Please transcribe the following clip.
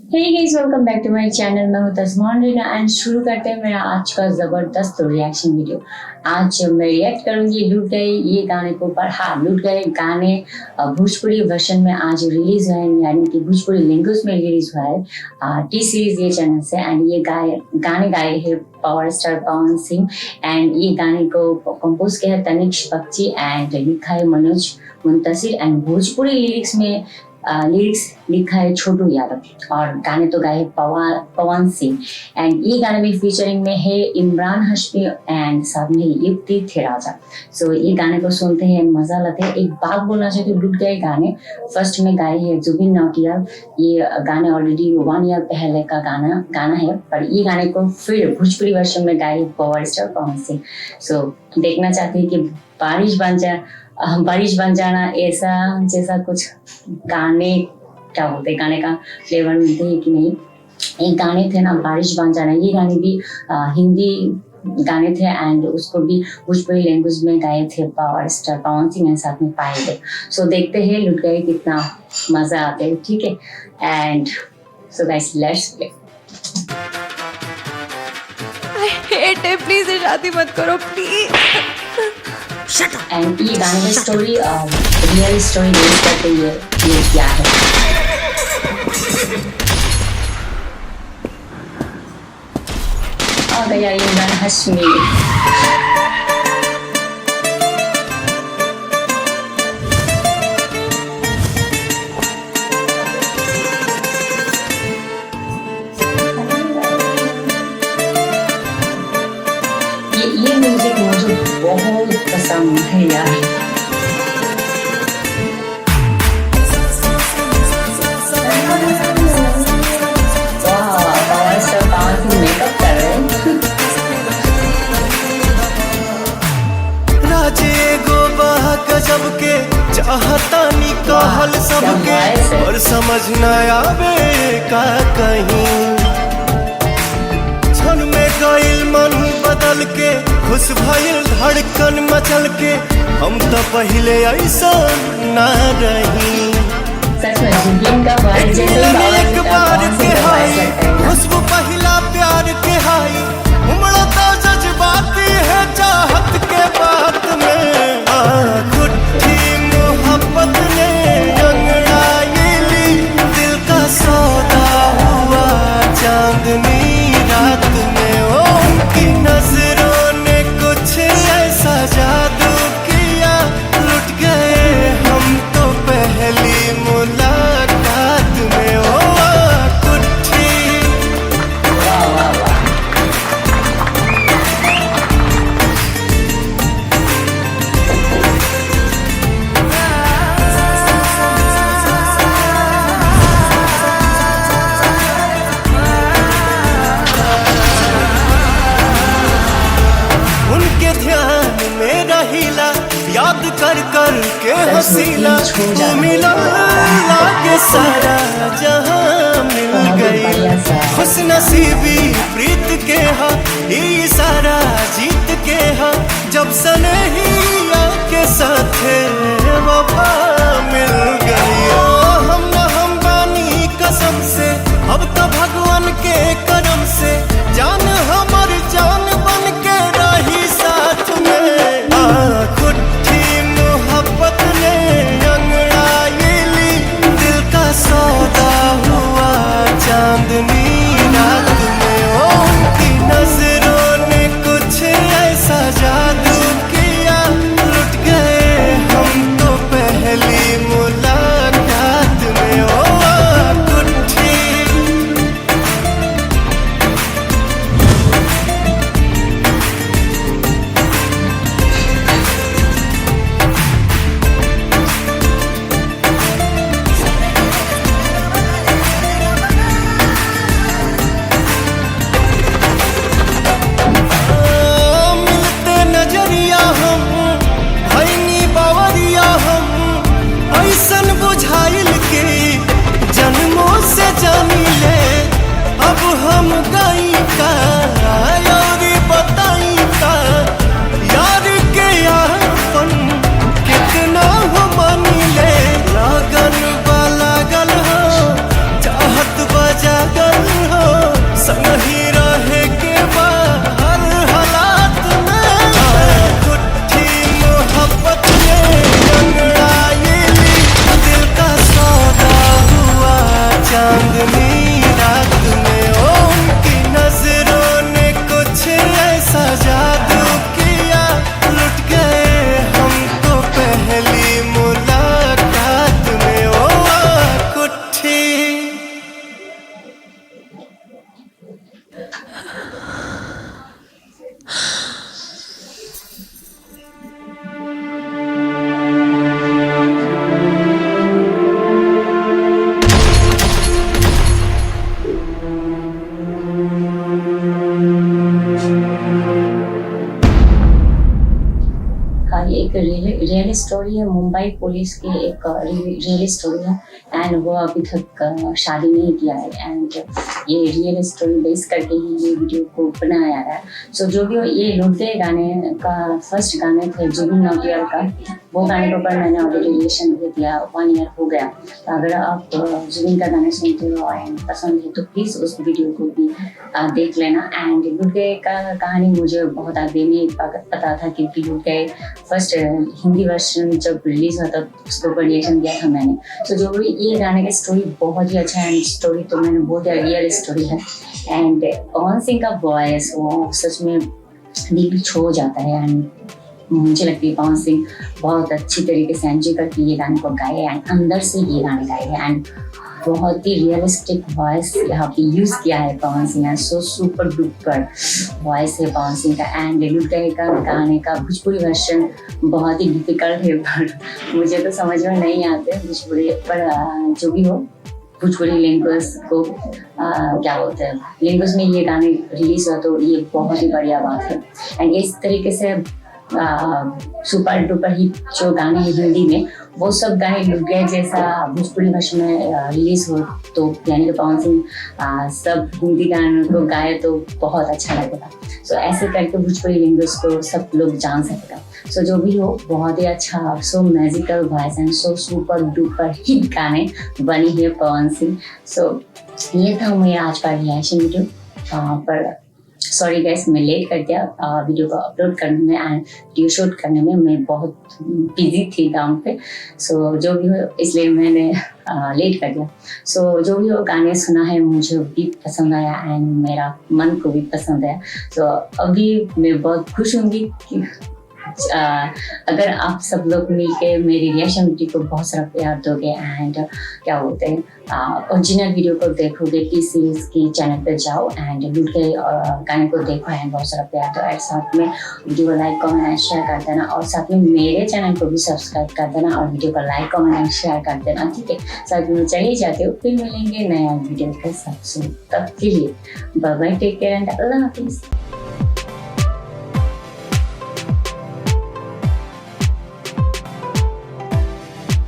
Hey guys, welcome back to my channel. मैं हूं तस्मान Reena and शुरू करते हैं मेरा आज का जबरदस्त रिएक्शन वीडियो। आज मैं रिएक्ट करूंगी लूट गए ये गाने के ऊपर। हाँ, लूट गए गाने भोजपुरी वर्जन में आज रिलीज हुआ है, यानी कि भोजपुरी लैंग्वेज में रिलीज हुआ है टी सीरीज ये चैनल से। एंड ये गाने गाए हैं power star Pawan Singh and ये गाने को कंपोज किया है तनिष्क बख्शी एंड लिखा है मनोज मुंतशिर एंड भोजपुरी लिरिक्स लिखा है छोटू यादव और गाने तो गाए पवन सिंह। एंड ये गाने में फीचरिंग में है इमरान हाशमी एंड साथ में युक्ति थेराजा। सो ये गाने को सुनते हैं, मजा लेते हैं। एक बात बोलना चाहिए, लुट गए गाने फर्स्ट में गाए हैं जुबिन नौटियाल। ये गाने ऑलरेडी 1 ईयर पहले का गाना है, पर ये गाने को फिर भोजपुरी वर्जन में गाए पावर स्टार पवन सिंह। सो देखना चाहते हैं कि बारिश बन जाना ऐसा जैसा कुछ गाने क्या बोलते गाने का फ्लेवर मिलते हैं कि नहीं। एक गाने थे ना बारिश बन जाना, ये गाने भी हिंदी गाने थे एंड उसको भी भोजपुरी लैंग्वेज में गाए थे पावर स्टार पवन सिंह साथ में पाए थे। सो देखते हैं लुट गए कितना मजा आते हैं, ठीक है। And so guys let's play. I hate it, please शादी मत करो प्लीज। एंड ये गाने में स्टोरी रियल स्टोरी बेस करके ये किया है। आ गया इमरान हाशमी। ये म्यूजिक मुझे बहुत पसंद है यार। Power star Pawan Singh makeup कर रहे हैं। राजे गो बहा गजब के चाहता निकाल सबके और समझ न आवे का कहीं क्षण में गइल मन बदल के खुश भइल धड़कन मचल के हम तो पहले ऐसा ना रही। सच में जुबिन का वाइब जैसे एक बार के हाई खुशबू पहला प्यार के हाई उमड़ा तो जज्बाती है चाहत के बात में खुट्टी मोहब्बत ने अंगड़ाई ली दिल का सौदा हुआ चांदनी रात में उनकी नजरों ने कुछ ऐसा जादू किया लुट गए हम तो पहली मुलाकात में कुट्ठी। उनके ध्यान में रहीला याद कर कर के हसीला मिला लागे सारा जहां मिल गई खुश नसीबी प्रीत के हा ई सारा जीत के हा जब सनहिया के साथ वफा मिल गई। हम बानी कसम से अब तो भगवान के करम से जान हमर जान बन के रही साथ में खुट्टी मोहब्बत ने अंगड़ाई ली दिल का सौदा हुआ चांदनी रात में उनकी नजरों ने कुछ ऐसा जादू किया लुट गए हम तो पहली मुलाकात में खुट्टी। एक रियल स्टोरी है, मुंबई पुलिस की एक रियल स्टोरी है एंड वो अभी तक शादी नहीं किया है एंड ये रियल स्टोरी बेस करके ही ये वीडियो को बनाया है। सो जो भी हो, ये लुट गए गाने का फर्स्ट गाने थे जुबिन नौटियाल का, वो गाने के ऊपर मैंने ऑलरेडी रिलेशन दे दिया, 1 ईयर हो गया। तो अगर आप जुबिन का गाने सुनते हो एंड पसंद है तो प्लीज़ उस वीडियो को भी देख लेना। एंड लुट गए का कहानी मुझे बहुत आगे नहीं पता था क्योंकि लुट गए फर्स्ट हिंदी वर्जन जब रिलीज हुआ तब उसको ऊपर रिएक्शन दिया था मैंने। सो जो भी ये गाने का स्टोरी बहुत ही अच्छा है एंड स्टोरी तो मैंने बहुत रियल स्टोरी है एंड पवन सिंह का वॉइस वो सच में दिल छो जाता है एंड मुझे लगती है पवन सिंह बहुत अच्छी तरीके से एंजॉय करके ये गाने को गाए एंड अंदर से ये गाने गाए हैं एंड बहुत ही रियलिस्टिक वॉइस यहाँ पे यूज़ किया है पवन सिंह ने। सो सुपर डुपर वॉइस है पवन सिंह का एंड लुट गए का गाने का भोजपुरी वर्जन बहुत ही डिफिकल्ट है पर मुझे तो समझ में नहीं आते भोजपुरी, पर जो भी हो भोजपुरी लैंग्वेज को क्या बोलते हैं लैंग्वेज में ये गाने रिलीज हुआ तो ये बहुत ही बढ़िया बात है एंड इस तरीके से सुपर डुपर हिट जो गाने हैं हिंदी में वो सब गाने लुट गए जैसा भोजपुरी भाषा में रिलीज हो तो यानी कि पवन सिंह सब हिंदी गानों को गाए तो बहुत अच्छा लगेगा। सो ऐसे करके भोजपुरी लैंग्वेज को सब लोग जान सकेगा। सो जो भी हो बहुत ही अच्छा so magical voice and so super duper hit गाने बनी है पवन सिंह। सो ये था मेरा आज का रिएक्शन वीडियो, पर सॉरी गाइस मैं लेट कर दिया वीडियो को अपलोड करने में एंड वीडियो शूट करने में, मैं बहुत बिजी थी काम पे। सो जो भी हो इसलिए मैंने लेट कर दिया। सो जो भी हो गाने सुना है मुझे भी पसंद आया एंड मेरा मन को भी पसंद आया। सो अभी मैं बहुत खुश होंगी कि अगर आप सब लोग मिलके मेरी रिएक्शन वीडियो को बहुत सारा प्यार दोगे एंड क्या बोलते हैं ओरिजिनल वीडियो को देखोगे टी सीरीज की चैनल पे जाओ एंड लुट के गाने को देखो एंड बहुत सारा प्यार दो एंड साथ में वीडियो को लाइक कमेंट एंड शेयर कर देना और साथ में मेरे चैनल को भी सब्सक्राइब कर देना और वीडियो को लाइक कमेंट एंड शेयर कर देना, ठीक है। साथ में चलिए जाते हो फिर मिलेंगे नया वीडियो के साथ, तब के लिए bye bye, take care and अल्लाह हाफिज़।